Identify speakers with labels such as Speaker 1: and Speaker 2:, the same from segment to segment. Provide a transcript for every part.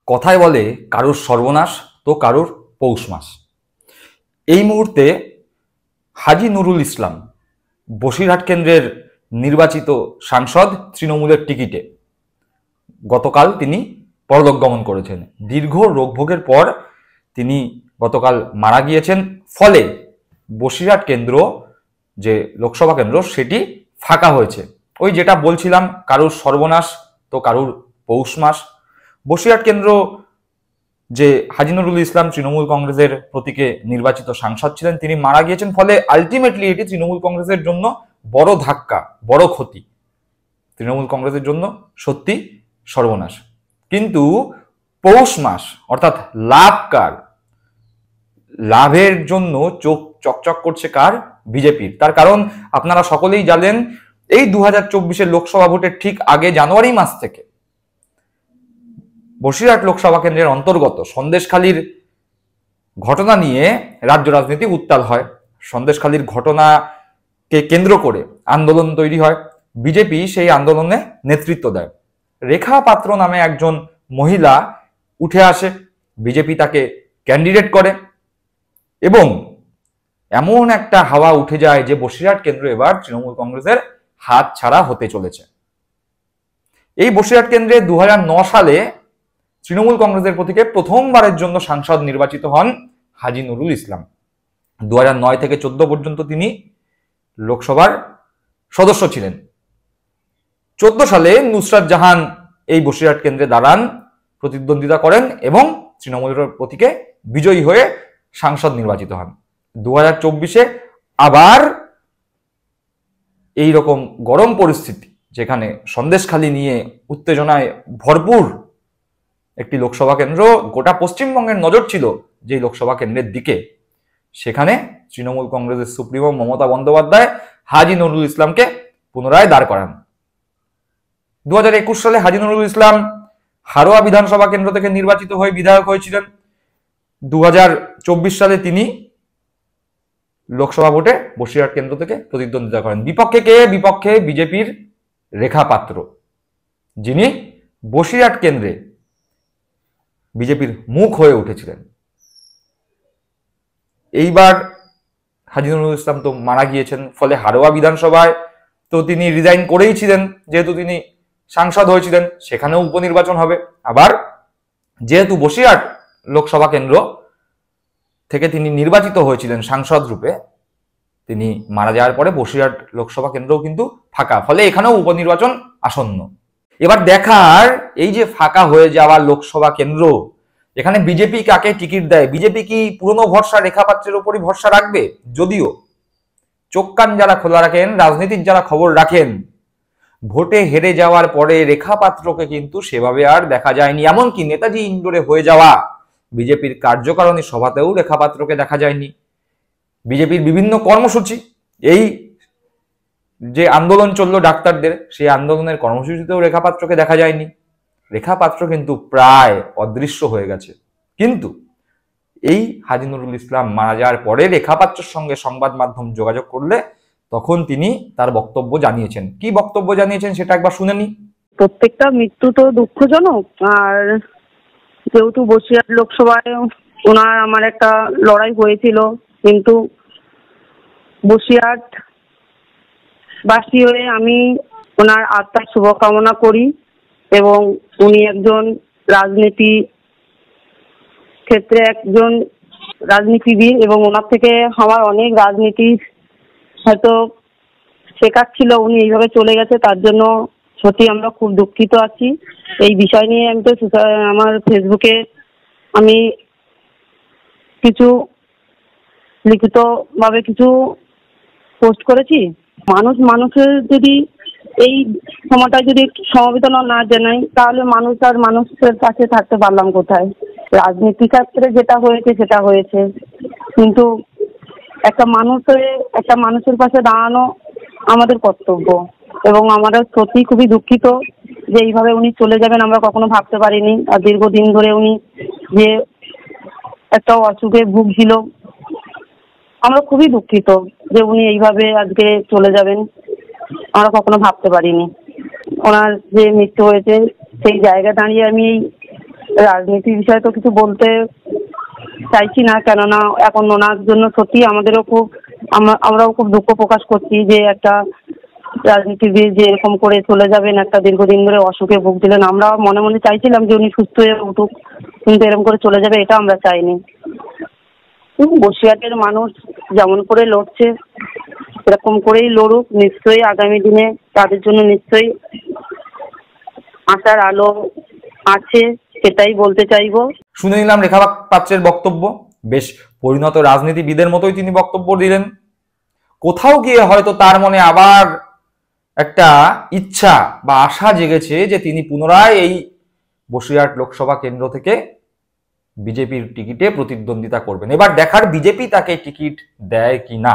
Speaker 1: কথায় বলে কারুর সর্বনাশ তো কারুর পৌষ মাস। এই মুহূর্তে হাজী নুরুল ইসলাম বসিরহাট কেন্দ্রের নির্বাচিত সাংসদ তৃণমূলের টিকিটে গতকাল তিনি পরলোক গমন করেছেন। দীর্ঘ রোগভোগের পর তিনি গতকাল মারা গিয়েছেন। ফলে বসিরহাট কেন্দ্র যে লোকসভা কেন্দ্র সেটি ফাঁকা হয়েছে। ওই যেটা বলছিলাম, কারুর সর্বনাশ তো কারুর পৌষ মাস। বসিরহাট কেন্দ্র যে হাজী নুরুল ইসলাম তৃণমূল কংগ্রেসের প্রতীকে নির্বাচিত সাংসদ ছিলেন, তিনি মারা গিয়েছেন। ফলে আলটিমেটলি এটি তৃণমূল কংগ্রেসের জন্য বড় ধাক্কা, বড় ক্ষতি। তৃণমূল কংগ্রেসের জন্য সত্যি সর্বনাশ। কিন্তু পৌষ মাস অর্থাৎ লাভ কার? লাভের জন্য চোখ চকচক করছে কার? বিজেপির। তার কারণ আপনারা সকলেই জানেন, এই 2024 লোকসভা ভোটের ঠিক আগে জানুয়ারি মাস থেকে বসিরহাট লোকসভা কেন্দ্রের অন্তর্গত সন্দেশখালীর ঘটনা নিয়ে রাজ্য রাজনীতি উত্তাল হয়। সন্দেশখালীর ঘটনাকে কেন্দ্র করে আন্দোলন তৈরি হয়। বিজেপি সেই আন্দোলনে নেতৃত্ব দেয়। রেখা পাত্র নামে একজন মহিলা উঠে আসে, বিজেপি তাকে ক্যান্ডিডেট করে এবং এমন একটা হাওয়া উঠে যায় যে বসিরহাট কেন্দ্র এবার তৃণমূল কংগ্রেসের হাত ছাড়া হতে চলেছে। এই বসিরহাট কেন্দ্রে 2009 সালে তৃণমূল কংগ্রেসের প্রতীকে প্রথমবারের জন্য সাংসদ নির্বাচিত হন হাজী নুরুল ইসলাম। 2009 থেকে 14 পর্যন্ত তিনি লোকসভার সদস্য ছিলেন। 14 সালে নুসরাত জাহান এই বসিরহাট কেন্দ্রে দাঁড়ান, প্রতিদ্বন্দ্বিতা করেন এবং তৃণমূলের প্রতীকে বিজয়ী হয়ে সাংসদ নির্বাচিত হন। 2024 আবার এই রকম গরম পরিস্থিতি, যেখানে সন্দেশখালী নিয়ে উত্তেজনায় ভরপুর একটি লোকসভা কেন্দ্র, গোটা পশ্চিমবঙ্গের নজর ছিল যে লোকসভা কেন্দ্রের দিকে, সেখানে তৃণমূল কংগ্রেসের সুপ্রিমো মমতা বন্দ্যোপাধ্যায় হাজী নুরুল ইসলামকে পুনরায় দাঁড় করান। 2021 সালে হাজী নুরুল ইসলাম হারোয়া বিধানসভা কেন্দ্র থেকে নির্বাচিত হয়ে বিধায়ক হয়েছিলেন। 2024 সালে তিনি লোকসভা ভোটে বসিরহাট কেন্দ্র থেকে প্রতিদ্বন্দ্বিতা করেন। বিপক্ষে কে? বিপক্ষে বিজেপির রেখা পাত্র, যিনি বসিরহাট কেন্দ্রে বিজেপির মুখ হয়ে উঠেছিলেন। এইবার হাজী নুরুল ইসলাম তো মারা গিয়েছেন, ফলে হারোয়া বিধানসভায় তো তিনি রিজাইন করেই ছিলেন, যেহেতু তিনি সাংসদ হয়েছিলেন, সেখানেও উপনির্বাচন হবে। আবার যেহেতু বসিরহাট লোকসভা কেন্দ্র থেকে তিনি নির্বাচিত হয়েছিলেন সাংসদ রূপে, তিনি মারা যাওয়ার পরে বসিরহাট লোকসভা কেন্দ্রও কিন্তু ফাঁকা, ফলে এখানেও উপনির্বাচন আসন্ন। এবার দেখার, এই যে ফাঁকা হয়ে যাওয়া লোকসভা কেন্দ্র, এখানে বিজেপি কাকে টিকিট দেয়? বিজেপি কি পুরনো ভরসা রেখা পাত্রের উপরই ভরসা রাখবে? যদিও চোখ কান যারা খোলা রাখেন, রাজনীতির যারা খবর রাখেন, ভোটে হেরে যাওয়ার পরে রেখা পাত্রকে কিন্তু সেভাবে আর দেখা যায়নি। এমনকি নেতাজি ইন্ডোরে হয়ে যাওয়া বিজেপির কার্যকারিণী সভাতেও রেখা পাত্রকে দেখা যায়নি। বিজেপির বিভিন্ন কর্মসূচি, এই যে আন্দোলন চললো ডাক্তারদের, সেই আন্দোলনের কর্মসূচিতেও রেখা পাত্রকে দেখা যায়নি। রেখা পাত্র কিন্তু প্রায় অদৃশ্য হয়ে গেছে। কিন্তু এই হাজী নুরুল ইসলাম মারা যাওয়ার পরে রেখা পাত্রের সঙ্গে সংবাদ মাধ্যম যোগাযোগ করলে তখন তিনি তার বক্তব্য জানিয়েছেন। কি বক্তব্য জানিয়েছেন সেটা একবার শুনে নি।
Speaker 2: প্রত্যেকটা মৃত্যু তো দুঃখজনক, আর যেহেতু বসিরহাট লোকসভায় ওনার আমার একটা লড়াই হয়েছিল, কিন্তু বসিরহাট বাসী হয়ে আমি ওনার আত্মার শুভকামনা করি এবং উনি একজন রাজনীতি ক্ষেত্রে একজন রাজনীতিবিদ এবং ওনার থেকে আমার অনেক রাজনীতি হয়তো শেখার ছিল। উনি এইভাবে চলে গেছে, তার জন্য সত্যি আমরা খুব দুঃখিত আছি। এই বিষয় নিয়ে আমি তো আমার ফেসবুকে আমি কিছু লিখিতভাবে কিছু পোস্ট করেছি। মানুষের যদি এই সময়টায় যদি সমবেদনা না জানাই, তাহলে মানুষ আর মানুষের কাছে থাকতে পারলাম কোথায়? রাজনীতি ক্ষেত্রে যেটা হয়েছে সেটা হয়েছে, কিন্তু একটা মানুষের পাশে দাঁড়ানো আমাদের কর্তব্য। এবং আমরা সত্যি খুবই দুঃখিত যে এইভাবে উনি চলে যাবেন, আমরা কখনো ভাবতে পারিনি। আর দীর্ঘদিন ধরে উনি যে একটা অসুখে ভুগছিল, আমরা খুবই দুঃখিত যে উনি এইভাবে আজকে চলে যাবেন, আমরা কখনো ভাবতে পারিনি। ওনার যে মৃত্যু হয়েছে সেই জায়গা দাঁড়িয়ে আমি রাজনীতির বিষয়ে তো কিছু বলতে চাইছি না, কেননা এখন ওনার জন্য সত্যি আমাদেরও খুব আমরাও খুব দুঃখ প্রকাশ করছি যে একটা রাজনীতিবিদ যে এরকম করে চলে যাবেন, একটা দীর্ঘদিন ধরে অসুখে ভুগছিলেন। আমরা মনে মনে চাইছিলাম যে উনি সুস্থ হয়ে উঠুক, কিন্তু এরকম করে চলে যাবে এটা আমরা চাইনি। বসিরহাটের মানুষ যেমন করে লড়ছে এরকম করেই লড়ুক, নিশ্চয়ই আগামী দিনে তাদের জন্য নিশ্চয়ই আশার আলো আছে, সেটাই বলতে চাইবো।
Speaker 1: শুনে নিলাম রেখা পাত্রের বক্তব্য, বেশ পরিণত রাজনীতিবিদের মতোই তিনি বক্তব্য দিলেন। কোথাও গিয়ে হয়তো তার মনে আবার একটা ইচ্ছা বা আশা জেগেছে যে তিনি পুনরায় এই বসিরহাট লোকসভা কেন্দ্র থেকে বিজেপির টিকিটে প্রতিদ্বন্দ্বিতা করবেন। এবার দেখার বিজেপি তাকে টিকিট দেয় কিনা,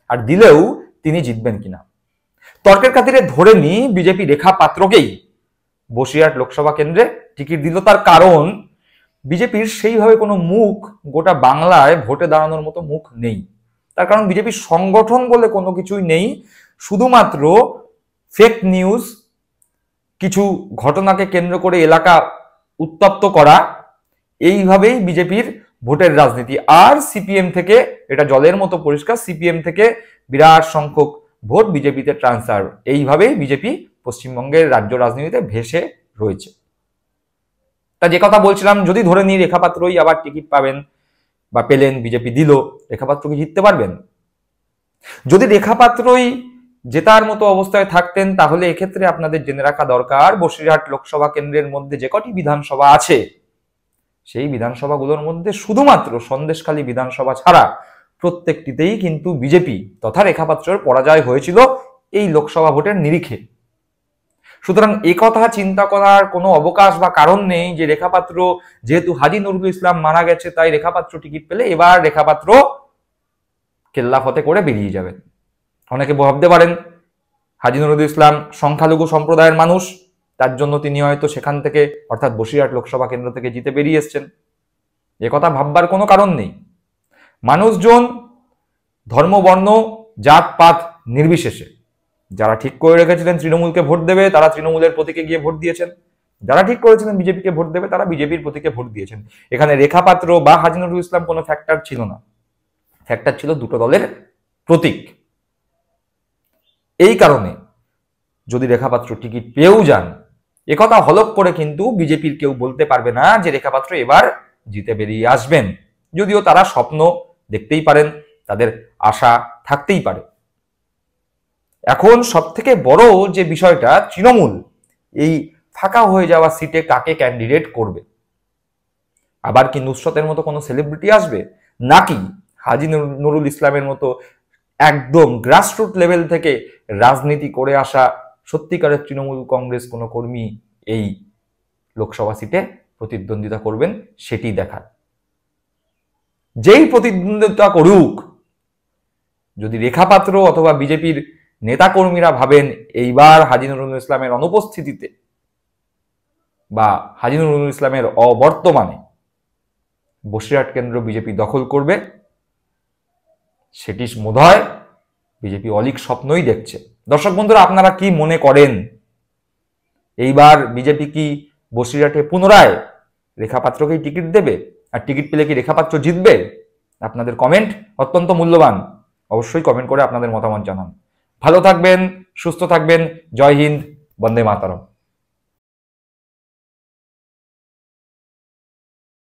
Speaker 1: আর দিলেও তিনি জিতবেন কিনা। তর্কের খাতিরে ধরে নি বিজেপি রেখা পাত্রকেই বসিরহাট লোকসভা কেন্দ্রে টিকিট দিল। তার কারণ বিজেপির সেইভাবে কোনো মুখ গোটা বাংলায় ভোটে দাঁড়ানোর মতো মুখ নেই। তার কারণ বিজেপির সংগঠন বলে কোনো কিছুই নেই, শুধুমাত্র ফেক নিউজ, কিছু ঘটনাকে কেন্দ্র করে এলাকা উত্তপ্ত করা, এইভাবেই বিজেপির ভোটের রাজনীতি। আর সিপিএম থেকে, এটা জলের মতো পরিষ্কার, সিপিএম থেকে বিরাট সংখ্যক ভোট বিজেপিতে ট্রান্সফার। এইভাবেই বিজেপি পশ্চিমবঙ্গের রাজ্য রাজনীতিতে ভেসে রয়েছে। তা যে কথা বলছিলাম, যদি ধরে নিই রেখা পাত্রই আবার টিকিট পাবেন বা পেলেন, বিজেপি দিল, রেখা পাত্র কি জিততে পারবেন? যদি রেখা পাত্রই জেতার মতো অবস্থায় থাকতেন, তাহলে এক্ষেত্রে আপনাদের জেনে রাখা দরকার বসিরহাট লোকসভা কেন্দ্রের মধ্যে যে কটি বিধানসভা আছে, সেই বিধানসভাগুলোর মধ্যে শুধুমাত্র সন্দেশখালী বিধানসভা ছাড়া প্রত্যেকটিতেই কিন্তু বিজেপি তথা রেখা পাত্রের পরাজয় হয়েছিল এই লোকসভা ভোটের নিরিখে। সুতরাং একথা চিন্তা করার কোনো অবকাশ বা কারণ নেই যে রেখা পাত্র, যেহেতু হাজী নুরুল ইসলাম মারা গেছে তাই রেখা পাত্র টিকিট পেলে এবার রেখা পাত্র কেল্লা ফতে করে বেরিয়ে যাবেন। অনেকে ভাবতে পারেন হাজী নুরুল ইসলাম সংখ্যালঘু সম্প্রদায়ের মানুষ, তার জন্য তিনি হয়তো সেখান থেকে অর্থাৎ বসিরহাট লোকসভা কেন্দ্র থেকে জিতে বেরিয়ে এসছেন। একথা ভাববার কোনো কারণ নেই। মানুষজন ধর্ম, বর্ণ, জাত পাত নির্বিশেষে যারা ঠিক করে রেখেছিলেন তৃণমূলকে ভোট দেবে, তারা তৃণমূলের প্রতীকে গিয়ে ভোট দিয়েছেন। যারা ঠিক করেছিলেন বিজেপিকে ভোট দেবে, তারা বিজেপির প্রতীকে ভোট দিয়েছেন। এখানে রেখা পাত্র বা হাজী নুরুল ইসলাম কোনো ফ্যাক্টর ছিল না, ফ্যাক্টর ছিল দুটো দলের প্রতীক। এই কারণে যদি রেখা পাত্র টিকিট পেয়েও যান, একথা হলক করে কিন্তু বিজেপির কেউ বলতে পারবে না যে রেখা পাত্র এবার জিতে বেরিয়ে আসবেন। যদিও তারা স্বপ্ন দেখতেই পারেন, তাদের আশা থাকতেই পারে। এখন সব থেকে বড় যে বিষয়টা, তৃণমূল এই ফাঁকা হয়ে যাওয়া সিটে কাকে ক্যান্ডিডেট করবে। আবার কি নুসরতের মতো কোনো সেলিব্রিটি আসবে, নাকি হাজী নুরুল ইসলামের মতো একদম গ্রাসরুট লেভেল থেকে রাজনীতি করে আসা সত্যিকারের তৃণমূল কংগ্রেস কোনো কর্মী এই লোকসভা সিটে প্রতিদ্বন্দ্বিতা করবেন, সেটি দেখার। যেই প্রতিদ্বন্দ্বিতা করুক, যদি রেখা পাত্র অথবা বিজেপির নেতাকর্মীরা ভাবেন এইবার হাজী নুরুল ইসলামের অনুপস্থিতিতে বা হাজী নুরুল ইসলামের অবর্তমানে বসিরহাট কেন্দ্র বিজেপি দখল করবে, সেটি বোধহয় বিজেপি অলীক স্বপ্নই দেখছে। দর্শক বন্ধুরা, আপনারা কি মনে করেন? এইবার বিজেপি কি বসিরহাটে পুনরায় রেখা পাত্রকেই টিকিট দেবে? আর টিকিট পেলে কি রেখা পাত্র জিতবে? আপনাদের কমেন্ট অত্যন্ত মূল্যবান, অবশ্যই কমেন্ট করে আপনাদের মতামত জানান। ভালো থাকবেন, সুস্থ থাকবেন। জয় হিন্দ, বন্দে মাতরম।